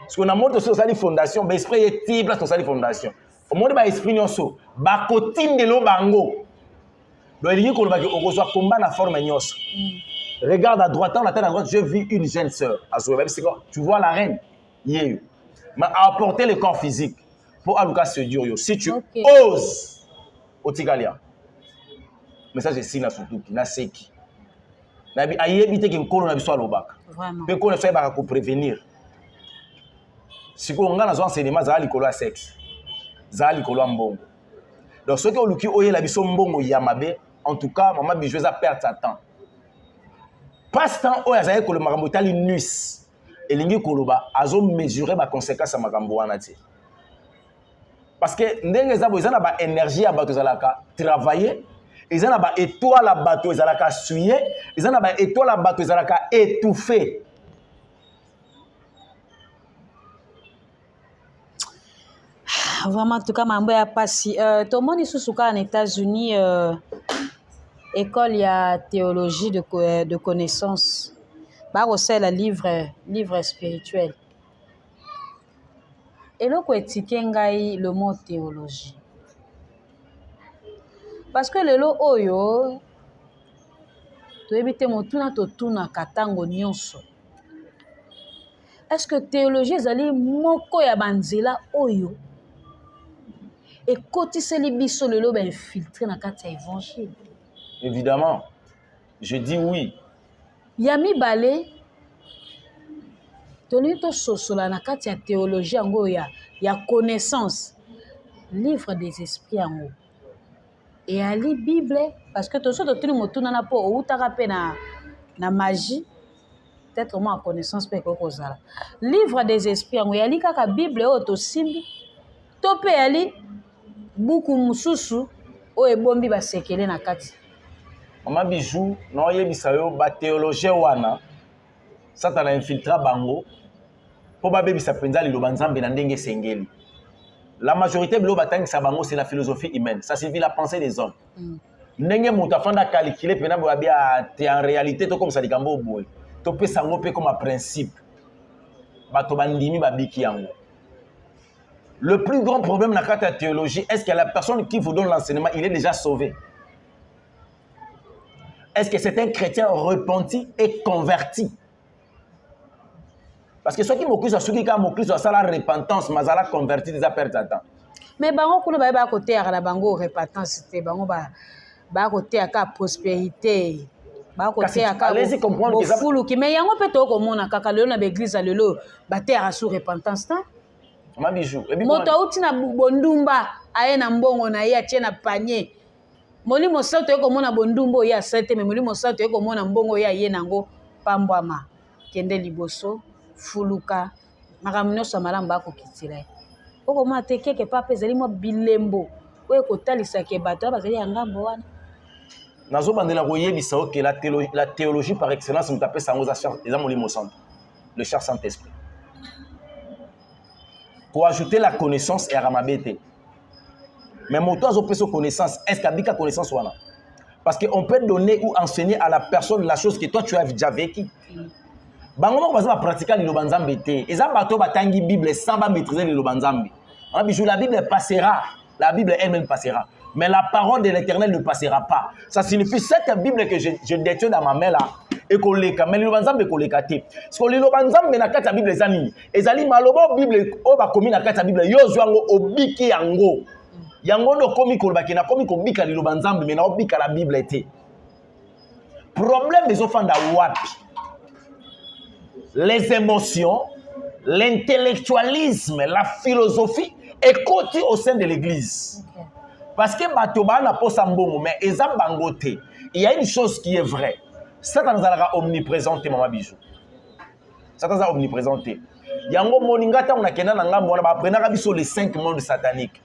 parce qu'on a monté sur sa fondation ba esprit est type place sur sa fondation au monde ba esprit nyonso ba kotinde lo bango do elingi ko ba ko so combat na forme nyonso. Regarde à droite, à droite, je vis une jeune sœur. Tu vois la reine, m'a apporté le corps physique pour Aluka se dire. Si tu oses, au Tigalia, mais ça c'est signe surtout qui n'a seki. Nabi aïe éviter qu'un colon n'abîme soit l'obak. Vraiment. Mais qu'on fait pour prévenir. Si on a un enseignement, ça a l'école sexe, ça a l'école mbongo. Donc ceux qui ont lu oye la biso mbongo yamabe, en tout cas, maman bijoueuse a perdre sa temps. Passe-temps où il y a que le makambo tali nuis et lingi koloba azo mesurer ma conséquence à makambo wana ti parce que ndenge za boza na ba énergie ya bato zalaka travailler ils na ba étoile la bato zalaka suyer ils na ba étoile la bato zalaka étouffer vraiment en tout cas mambo ya pasi to moni susuka en États-Unis école il y a théologie de connaissance ba aussi le livre spirituel et loko etike ngai le mot théologie parce que lelo oyo to ebite motuna to tuna katango nyonso est-ce que théologie ezali moko ya banzela oyo ekotiseli biso lelo ba infiltrer na kati ya évangile? Évidemment, je dis oui. Yami balé, toni to sosola na kati ya théologie yango ya connaissance, livre des esprits yango. Et ali Bible parce que to so to tuni motuna na po outaka pe na magie, peut-être moi en connaissance pe ko kozala. Livre des esprits yango yali kaka Bible o to simbi. To pe yali buku mususu o ebombi ba sekele na kati. Maman bijou no yebisa yo ba théologien wana satana infiltra bango po ba bebisa penza liloba nzambe na ndenge sengeli. La majorité de batangisa bango c'est la philosophie humaine, ça suffit la pensée des hommes. Ndenge mutu afanda calculer pena bo bia en réalité to comme ça likambo boy. To pe sango pe comme un principe. Bato bandimi ba biki yango. Le plus grand problème dans la théologie, est-ce que la personne qui vous donne l'enseignement, il est déjà sauvé? Est-ce que c'est un chrétien repenti et converti? Parce que ceux qui m'occupent de ceux qui m'occupent de la repentance, mais la converti déjà perd sa temps. Mais bango kuna ba ba côté à la bango repentance c'était bango ba côté à prospérité. Ba côté à allez-y comprendre que ça fulu qui mais yango peut to komona kaka lelo na église lelo ba terre sous repentance ta. Ma bijou. Moto auti na bondumba aye na mbongo na ye atie na panier. Molimo sato eko mona bondumbo ya sete me molimo sato eko mona mbongo ya ye nango pambwama kende liboso fuluka makambo nyonso malamu bakokitila ye okomona te quelque part mpe ezali mwa bilembo oyo ekotalisaka bato bazali ya ngambo wana nazobandela koyebisa oke la théologie par excellence moto apesa yango eza molimo santo le cher Saint-Esprit koajouter la connaissance eyaka mabe te mais moto azopesa connaissance est-ce qu'abika connaissance wana parce qu'on peut donner ou enseigner à la personne la chose que toi tu as déjà vécu bango moko baza bapratika liloba nzambe te eza bato batangi bible sans bamaîtriser liloba nzambe bijou la bible passera la bible elle-même passera mais la parole de l'éternel ne passera pas ça signifie cette bible que je détiens dans ma main là ekoleka mais liloba nzambe ekoleka te parce que liloba nzambe na kati ya bible eza nini ezali maloba bible oyo bakomi na kati ya bible yo ozwa yango obiki yango yango ndo komi kolobaki na komi kobika liloba nzambe mais na obika la bible te problème ezofanda wapi les émotions l'intellectualisme la philosophie ekoti au sein de l'église parce que bato bana posa mbongo mais eza bango te il y a une chose qui est vraie Satan azalaka omniprésent te mama bijou Satan azalaka omniprésent te yango moninga ntango nakenda na ngambo wana baprenaka biso les 5 mondes sataniques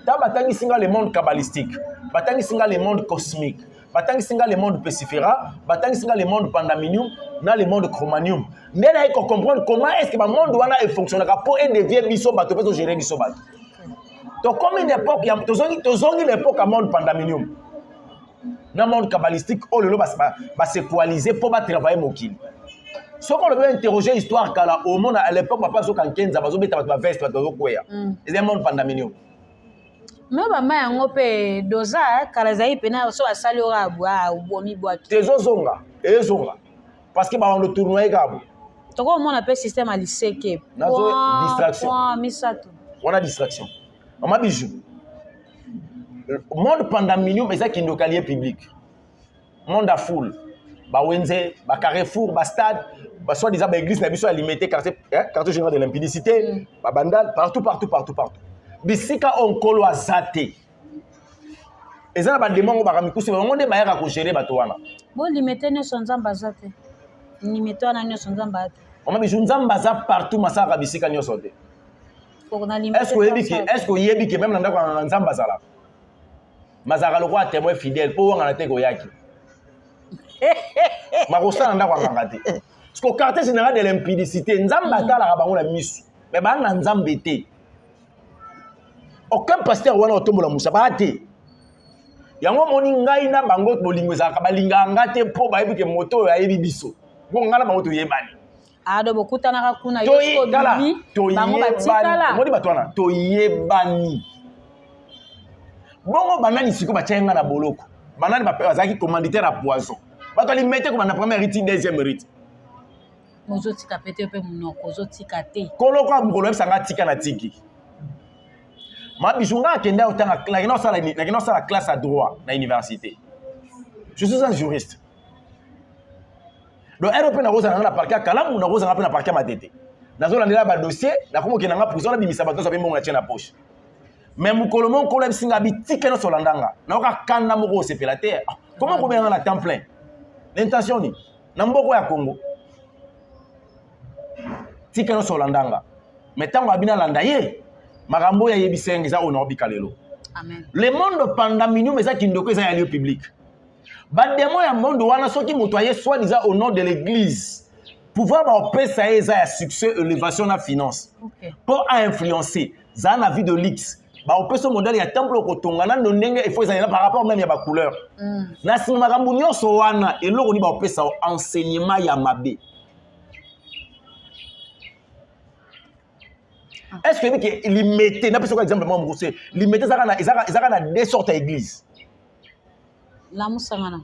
ntango batangisinga le monde kabbalistique batangisinga le monde cosmique batangisinga le monde pesifera batangisinga le monde pandaminium na le monde chromanium nde naye comprendre comment est-ce que bamonde wana efonctionnaka mpo edevie biso bato mpe togere biso bato tokomi une époque tozongi l'époque ya monde pandaminium na monde kabbalistique oyo lelo base coaliser mpo batravaille mokili soki olobi interroger histoire kala omona à l'époque bapa bazoka nkenza bazobeta bato baveste bato bazokweya eza monde pandaminium me bama yango mpe doza kala ezali pena so basali oyo abwa obomi bwato tezozonga ezonga parce que bawando tournoye kabo tokomona mpe système ya liseke distraction misato wana distraction mama bijou monde pandaminium eza kindoka lieu public monde à foule bawenze bacarrefour bastade basoi-disant baéglise na biso ya limité quartier général de l'impudicité babandal partout bisika onkolo aza te eza na bademongo bakamikusi bango nde bayaka kogere bato wana bolimete nyonso nzambe aza te limete wana nyonso nzambe aza te mama bijou nzambe aza partout masalaka bisika nyonso te est-ce que oyebi ke même na ndako ya nzambe azalaka mazalaka lokola témoin fidèle mpo wangana te koyaki makosala na ndako anganga te parce que quartier général de l'impudicité nzambe atalaka bango na miso me baa na nzambe te aucun pasteur wana otombola musa baa te yango moni ngai na bango bolingo ezalaka balingaka nga te mpo bayebi ke moto oyo ayebi biso mpo ngai na bango toyebani ado bokutanaka kuna yosobi bango batikala moni bato wana toyebani bongo banani siko batia nga na boloko banani bazalaki commanditaire à poison bato alimete komanda première rite deuxième rite mozotika pete mpe monoko ozotika te koloko ya mokolo yebisanga tika na tiki mabijou nga akende otanga nakenda osala classe à droit na université je suis un juriste donc ero mpe nakozala nga na parke ya kalamu nakozala mpe na parke ya matete nazolandela badossier nakomokenda nga prison nabimisa bato azape mbongo na tie na poche mais mokolo mokolo ebisinga bitike nyonso olandanga nayoka kanda moko osepela te comment kobenganga na temps plein l'intention ni na mboko ya Congo tika nyonso olandanga mais ntango abina landa ye makambo ya yebisenga eza oyo naobika lelo le monde pandaminium eza kindoko eza ya lieu public bademo ya monde wana soki moto aye soi-disant au nom de l'église pouvoir baopesa ye eza ya succès élévation na finance mpo ainfluencer zala na vie de lix baopesa modele ya temple okotonga nando ndenge efo ezalina par rapport même ya bacouleur na nsima makambo nyonso wana eloko ni baopesa enseignement ya mabe est-ce que que limité na pesa kwa exemple moi mokuse limité ezaka na deux sortes ya église la musangana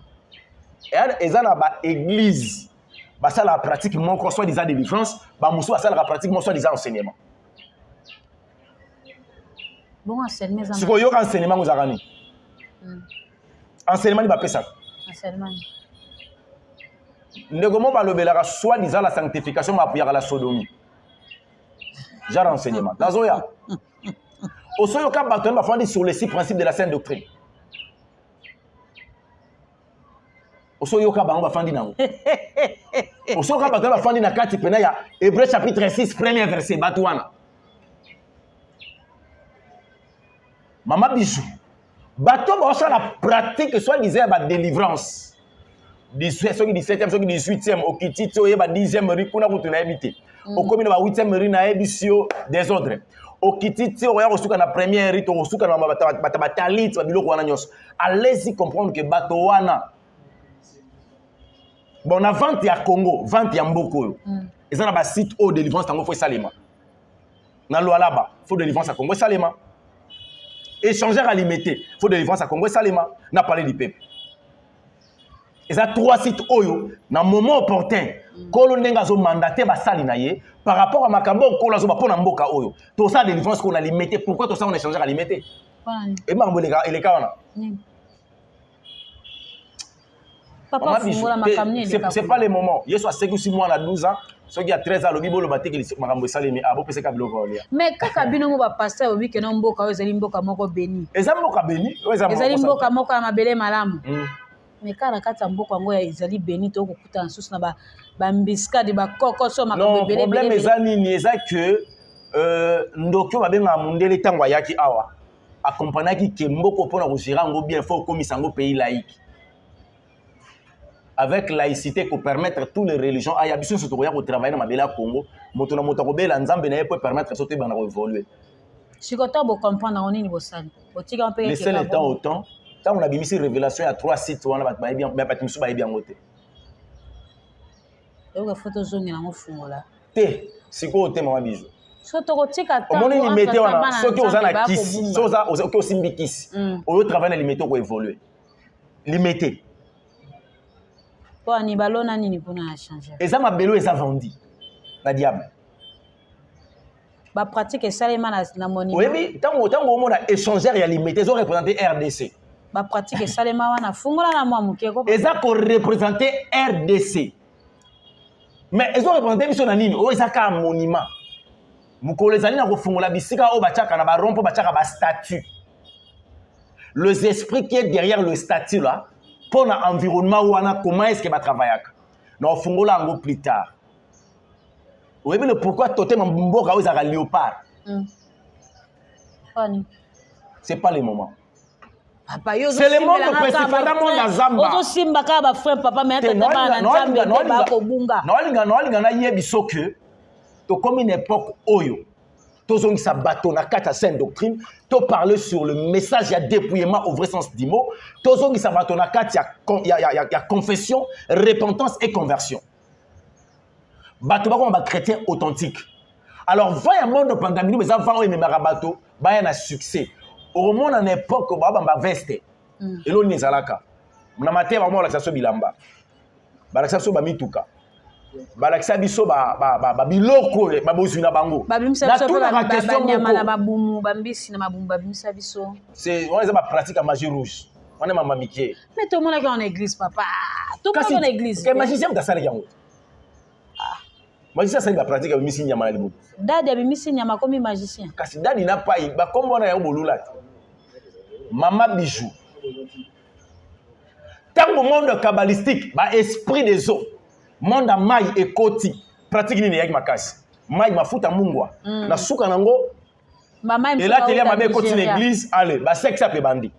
eza na ba église basala la pratique moko soit disant délivrance ba musu basala la pratique moko soit disant enseignement bon enseignement ça siko yoka enseignement ngozaka ni enseignement ni ba pesa enseignement ndeko mo balobelaka soit disant la sanctification ma pour la sodomie genre enseignement nazoya osoyo ka bato ba fandi sur les six principes de la sainte doctrine osoyoka bango bafandi nango osoyoka bato bafandi na kati pena ya Hébreux chapitre 6 premier verset bato wana Mama Bijou bato la pratique soit disait ba délivrance 17e 18e okititi oyeba 10e ri kuna kutu na ebité okomi na ba 8e ri na ebisio désordre okititi oya kosuka na première ri to kosuka na batalit ba biloko wana nyos allez-y comprendre que bato wana bon na vente ya Congo vente ya mboko eza na ba site au délivrance tango fo salema na Lualaba fo délivrance à Congo salema échangeur à limiter fo délivrance à Congo salema na parler du peuple. Et ça 3 sites oyo na moment opportun kolo ndenga zo mandaté basali na ye par rapport à makambo kolo zo ba pona mboka oyo to ça délivrance qu'on a limité pourquoi to ça on échangeur à limiter et mambo les gars wana papa fungola makamni c'est pas le moment yeso a 5 ou 6 mois na 12 ans ceux qui a 13 ans lobi bolo baté que makambo salemi abo pese ka biloko olia mais kaka bino mo ba pasteur obi ke no mboka oyo zali mboka moko béni eza mboka béni ezali mboka moko ya mabele malamu mais quand la carte mboka ngo ya ezali béni to kokuta nsusu na ba mbiskade ba kokoso makambo belé. Non problème eza nini eza que ndokyo babenga mundele tango yaki awa accompagnaki ke mboko pona ko gérer ngo bien faut komisa ngo pays laïque avec laïcité pour permettre toutes les religions à yabiso surtout ko travailler na mabela Congo moto na moto ko bela nzambe na pour permettre sauter bana ko évoluer sikoto bo comprendre on ni bo sali otika on peut laisser le temps au temps. Quand on a mis cette révélation, il y a 3 sites où on a bien voté. Et vous photo zone na mofungo là. Té, c'est quoi au thème Mama Bijou? Soto kotika ta. On a limité wana, ceux qui osana kiss, ceux qui osimbi kiss. Au travail na limité ko évoluer. Limité. Pour ni balona nini pona changer. Et ça ma belo et ça vendi. La diable. Ba pratique salema na monima. Oui, tant on a échangeur et limité, ils ont représenté RDC. Ba pratique salema wana fungola na mwa mukeko. Ils ont représenté RDC. Mais ils ont représenté mission na nini? Oh, ils ont un monument. Mukolo ezali na kofungola bisika o bachaka na ba rompo bachaka ba statue. Les esprits qui est derrière le statut là, pour l'environnement wana comment est-ce que va travailler? Na fungola ngo plus tard. Oui, mais le pourquoi totem mboka o ezaka léopard. C'est pas le moment. C'est le monde principal dans monde azamba. Ozo simba ka ba frère papa mais tata bana nzambe ba ko bunga. No linga yebiso que to comme une époque oyo. Tozongisa bateau na kata sainte doctrine, to parler sur le message ya dépouillement au vrai sens du mot. Tozongisa bateau na kata ya confession, repentance et conversion. Bateau ba ba chrétien authentique. Alors va ya monde pandamie mais avant o memara bateau, ba ya na succès. Au monde en époque baba veste elo ni zalaka na maté ba mo la so bilamba ba la so ba mituka ba la biso ba biloko ba bozu na bango na toute la question na mabumu ba mbisi na mabumu ba bimisa biso c'est on les a pratique à magie rouge on est mama mikie mais tout le monde est en église papa tout le monde en église que magicien ta sala yango magicien ça ba pratique à bimisi nyama na libo dadi ya bimisi nyama comme magicien kasi dadi na pai ba kombo na ya bolula Mama Bijou. Tant au monde kabbalistique, ba esprit des eaux, monde maï et koti, pratique ni yak makasi. Maï mafuta mungwa. Na suka nango. Mama et là télé mabe koti l'église, allez, ba sexe pe bandi.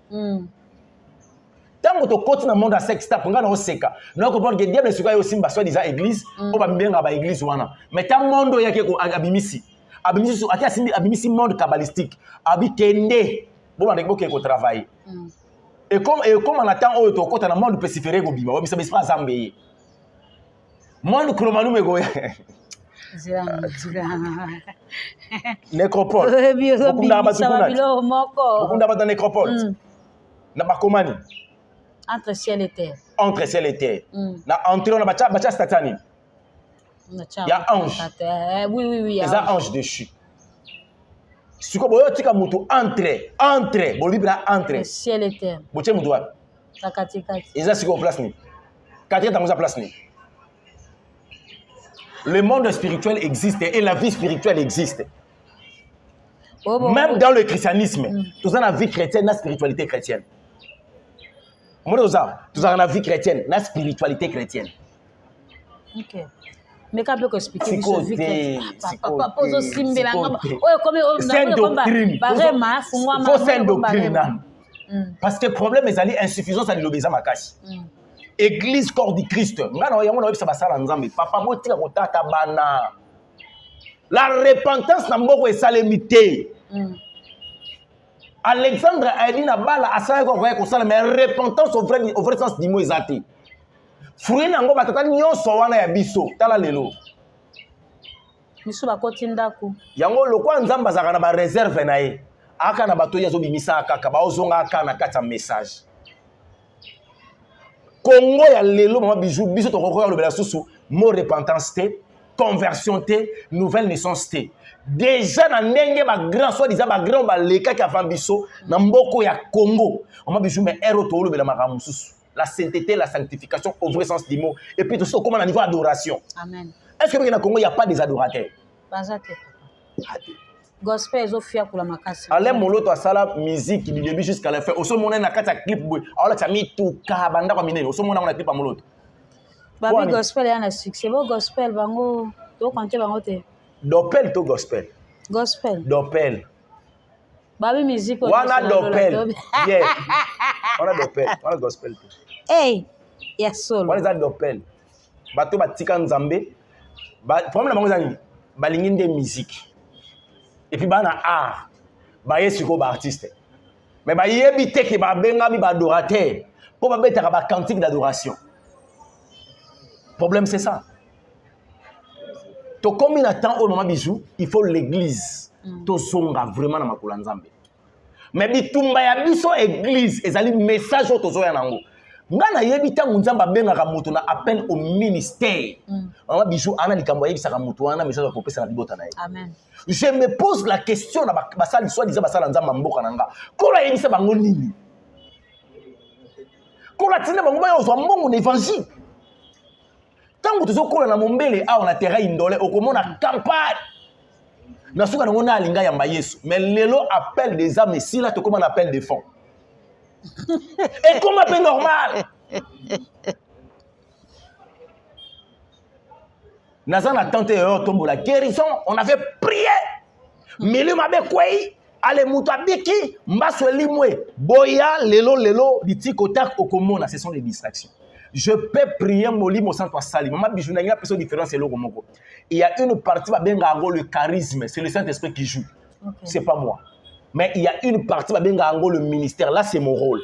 Tant to koti na monde sexe tap nga na oseka. Na ko bon que diable suka yo simba soit déjà église, o ba mbenga ba église wana. Mais tant monde yake ko abimisi. Abimisi akia simbi abimisi monde kabbalistique. Abi kende bon on est travailler et comme on attend au to kota na monde pesiféré go bima obisa besa zambe monde kromanu me go nécropole bokunda ba nécropole na bakomani entre ciel et terre na entre on bacha statani il y a ange oui il y a ange dessus. Si vous voulez entre, vous libérez entre. Ciel et terre. Vous avez droit. Et ça, c'est quoi place ni? Quatrième dans place ni. Le monde spirituel existe et la vie spirituelle existe. Même dans le christianisme, tout ça la vie chrétienne, la spiritualité chrétienne. Moi, nous avons la vie chrétienne, la spiritualité chrétienne. Ok. Mais quand on explique c'est une doctrine. C'est une doctrine. Parce que le problème est l'insuffisance de l'obéissance à ma cache. Église corps du Christ. La repentance n'a pas été limitée. Alexandre a dit mais repentance au vrai sens du mot exact. Fruit nango batata nyonso wana ya biso tala lelo. Biso bakoti ndako. Yango lokwa nzamba zaka na ba réserve na ye. Aka na bato yazo bimisa kaka ba ozonga aka na kata message. Congo ya lelo mama bijou biso to kokoya lo bela susu mo repentance te, conversion te, nouvelle naissance te. Déjà na ndenge ba grand soit disant ba grand ba leka ki avant biso na mboko ya Congo. Mama bijou mais ero to lo bela makamu susu. La sainteté, la sanctification au vrai sens du mot. Et puis tout ça, comment on a niveau adoration. Amen. Est-ce que dans Congo, il n'y a pas des adorateurs? Gospel, ils ont fait pour la makasi. Allez, mon lot, ça la musique du début jusqu'à la fin. Au sommet, on a un clip. Alors là, tu as mis tout kabanda comme miné. Au sommet, on a un clip à mon lot. Babi gospel, il y a un succès. Bon gospel, bango. Tu vas compter bango te. Doppel, to gospel. Gospel. Doppel. Babi musique. On a doppel. Yeah. On a doppel. On a gospel. Hey, yes, solo. On a doppel. Bato batika nzambe. Problème na bango balingi de musique. Et puis bana art. Ba yesiko ba artiste. Mais ba yebi te ke ba benga mi ba adorateur. Pour ba betaka ba cantique d'adoration. Problème c'est ça. To combien de temps au moment bijou, il faut l'église. To zonga vraiment na makula nzambe. Mais bitumba ya biso église ezali message to zo ya nango. Ngana yebi tangu nzamba benga mutu na appel au ministère. Mama bijou ana likambo yebisa mutu wana message ya kopesa na libota na ye. Amen. Je me pose la question na basali soit disant basala nzamba mboka nanga. Kola yebisa bango nini? Kola tina bango ba yo zo mbongo na évangile. Tangu tozo kola na mombele a on a terrain indolé okomona campagne. Na suka na ngona alinga yamba Yesu. Mais lelo appel des âmes et si là to comme on appelle des fonds. Et comme appel normal. Nazan a tenté tomber la guérison, on avait prié. Mais le mabe kwei ale mutabiki mbaso limwe boya lelo ditikotak okomona, ce sont des distractions. Je peux prier molimo sans toi salir. Maman bijou na personne différente c'est moko. Il y a une partie le charisme, c'est le Saint-Esprit qui joue. Okay. C'est pas moi. Mais il y a une partie le ministère, là c'est mon rôle.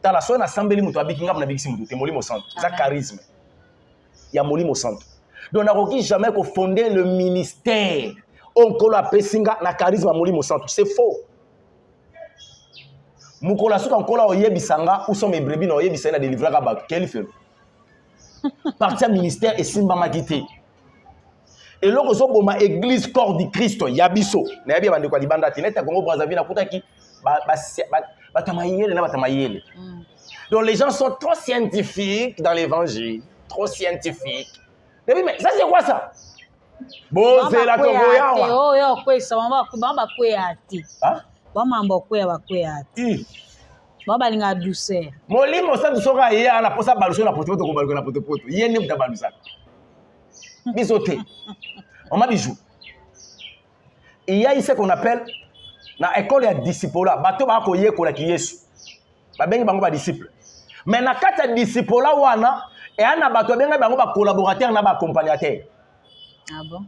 Dans la soirée assemblée mutabiki ngam na biksi mutu, molimo centre. Ça charisme. Il y a molimo centre. Donc on n'a jamais fondé le ministère. On a pesinga na charisme molimo centre. C'est faux. Mukola suka nkola oyebisanga où sont mes brebis na oyebisanga délivrer ka ba quel fait. Parti ministère et simba makité. Et loko zo boma église corps du Christ yabiso. Na yabi bande kwa libanda tineta Congo Brazzaville na kutaki ba tamayele na ba tamayele. Donc les gens sont trop scientifiques dans l'évangile, trop scientifiques. Mais ça c'est quoi ça? Bon, c'est la Togoya. Oh yo quoi ça mama ba quoi ati. Hein? Bamambo kwea bakwea ati. Baba linga douceur. Molimo sa soka ya na posa baluso na poto ko baluko na poto. Yene muta balusa. Bisoté. On m'a bijou. Il y a ici qu'on appelle na école ya disciple. Bato ba ko yekola ki Yesu. Ba bengi bango ba disciple. Mais na kata disciple wana e ana bato benga bango ba collaborateur na ba accompagnateur. Ah bon?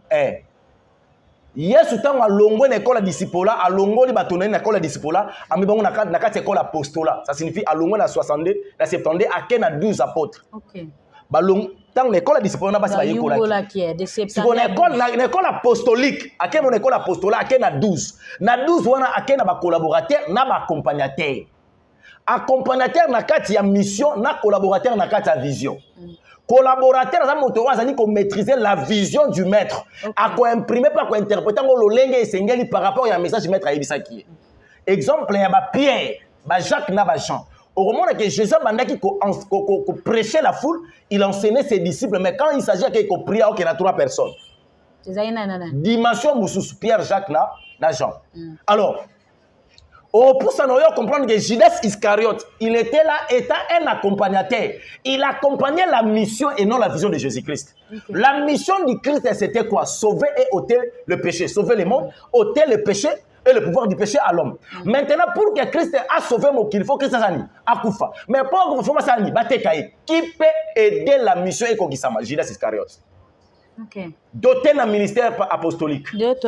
Yesu tango alongo na école disciple alongoli bato na école disciple ami bango na kati école apostolat. Ça signifie alongo na 62 na 72 ake na 12 apôtres. OK. Balong tango na école disciple na basi ba yekola ki. Si on école apostolique, ake mon école apostolat ake na 12. Na 12 wana ake na ba collaborateur na ba accompagnateur. Accompagnateur na kati ya mission na collaborateur na kati ya vision. Collaborateur za moto azali ko maîtriser la vision du maître, à ko imprimer pas ko interpréter ngo lolenge esengeli par rapport à message maître ayebisaki. Exemple ya ba Pierre, ba Jacques na ba Jean. Au moment que Jésus bandaki ko prêcher la foule, il enseignait ses disciples mais quand il s'agit que prier OK na 3 personnes. Dimension mususu Pierre, Jacques na Jean. Alors Pour ça, nous comprendre que Judas Iscariote, il était là, étant un accompagnateur. Il accompagnait la mission et non la vision de Jésus-Christ. Okay. La mission du Christ, c'était quoi? Sauver et ôter le péché. Sauver le monde, ôter le péché et le pouvoir du péché à l'homme. Maintenant, pour que Christ a sauvé mon qu'il faut que ça s'anime. Akoufa. Mais pour que ça s'anime, qui peut aider la mission et qu'on Judas Iscariote. Okay. Doté d'un ministère apostolique. Judas,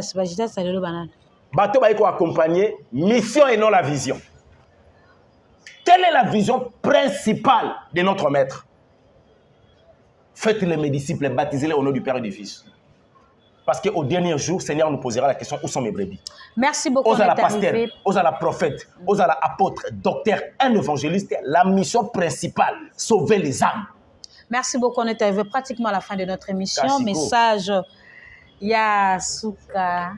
c'est le banane. Bateau va accompagner mission et non la vision. Quelle est la vision principale de notre maître? Faites-les mes disciples, baptisez-les au nom du Père et du Fils. Parce qu'au dernier jour, Seigneur nous posera la question, où sont mes brebis? Merci beaucoup. Aux à la pasteur, aux à la prophète, aux à la apôtre, docteur, un évangéliste, la mission principale, sauver les âmes. Merci beaucoup. On est arrivé pratiquement à la fin de notre émission. Kachiko. Message Yasuka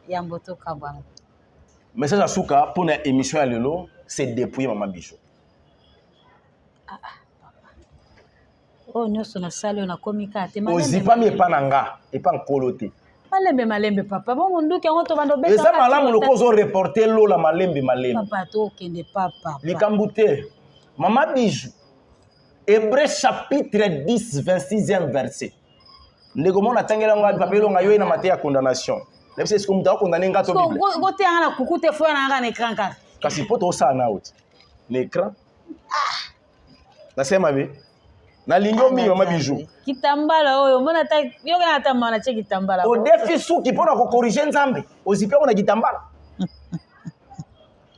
Yamboto Kabana. Message Yasuka pour une émission à l'élo, c'est dépouiller Maman Bijou. Oh, nous sommes salle, on a communiqué. Ozipa mi epananga, epan kolote. Malembe malembe papa. Bon, on dit qu'on te va nous. Et ça malam le cause reporter l'eau la malembe malembe. Papa to kende papa. Likambute. Maman Bijou. Hébreux chapitre 10, 26e verset. Ndegomon atangela nga papa lo ngayo na matière condamnation. Même c'est ce que mutako condamné ngato Bible. Gote anga na kukute fo na anga na écran ka. Kasi poto sa na out. L'écran. Nasema bi. Na lingo mi Maman Bijou. Kitambala oyo mona ta yoga na tamba na che kitambala. O défi suki pona ko corriger nzambe. Ozipe ko na kitambala.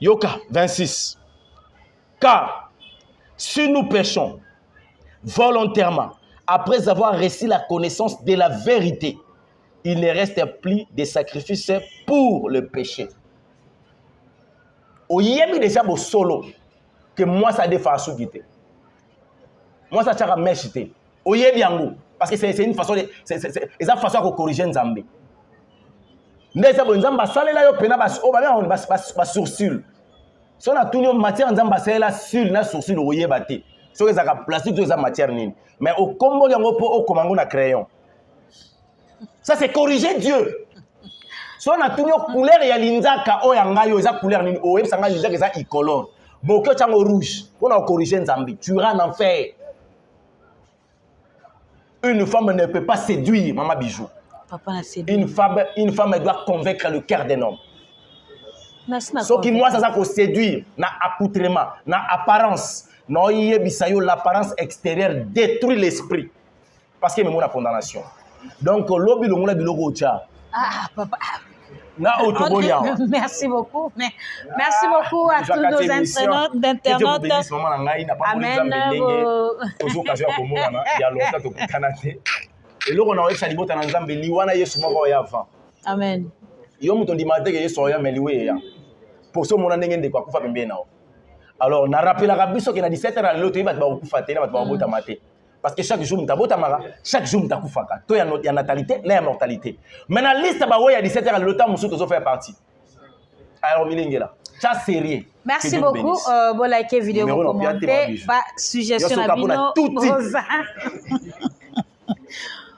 Yoka 26. Car si nous péchons volontairement, après avoir reçu la connaissance de la vérité, il ne reste plus de sacrifice pour le péché. Oyemi déjà au solo que moi ça défend sous guité. Moi ça tchara mechité. Oyemi yango parce que c'est une façon de c'est une façon de corriger Nzambe. Ndeza bo Nzamba salela yo pena bas o ba sourcil. Si on a tout une matière Nzamba salela sur na sourcil oyeba te. So que ça plastique de sa matière nini. Mais au combo yango po au komango na crayon. Ça c'est corriger Dieu. Si on a tout une couleur ya linzaka o yanga yo za couleur nini o yeba sanga déjà que ça incolore. Bon que chango rouge, on a corriger Nzambi, tu iras en enfer. Une femme ne peut pas séduire Maman Bijou. Papa n'a séduit. Une femme doit convaincre le cœur d'un homme. Ce qui moi ça ça séduire na accoutrement, na apparence. Non, l'apparence extérieure détruit l'esprit. Parce qu'il y a une condamnation. Donc, l'obi le biloko cha. Ah, papa. Merci beaucoup. Merci beaucoup à tous nos internautes. Amen. Amen. Alors, na rappelé la biso que na 17h l'autre il va ba kufa te na ba bota maté. Parce que chaque jour mutabota mara, chaque jour mutakufaka. To ya natalité, la mortalité. Mais na liste ba ya 17h l'autre musu to faire partie. Alors milingela. Ça sérieux. Merci beaucoup. Bon liker vidéo commenter, pas suggestion na bino.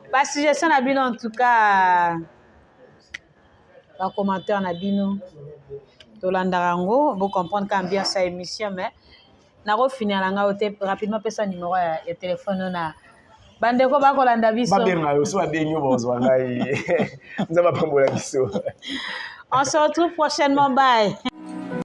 Pas suggestion na bino en tout cas. Pas commentaire na bino. Tolandarango, vous comprenez quand bien sa émission, mais na finir la rapidement pesa numéro et téléphone na bandeko ba kolanda biso. Ba benga yo so ba benyo bozwa ngai. Nzaba pambola biso. On se retrouve prochainement, bye.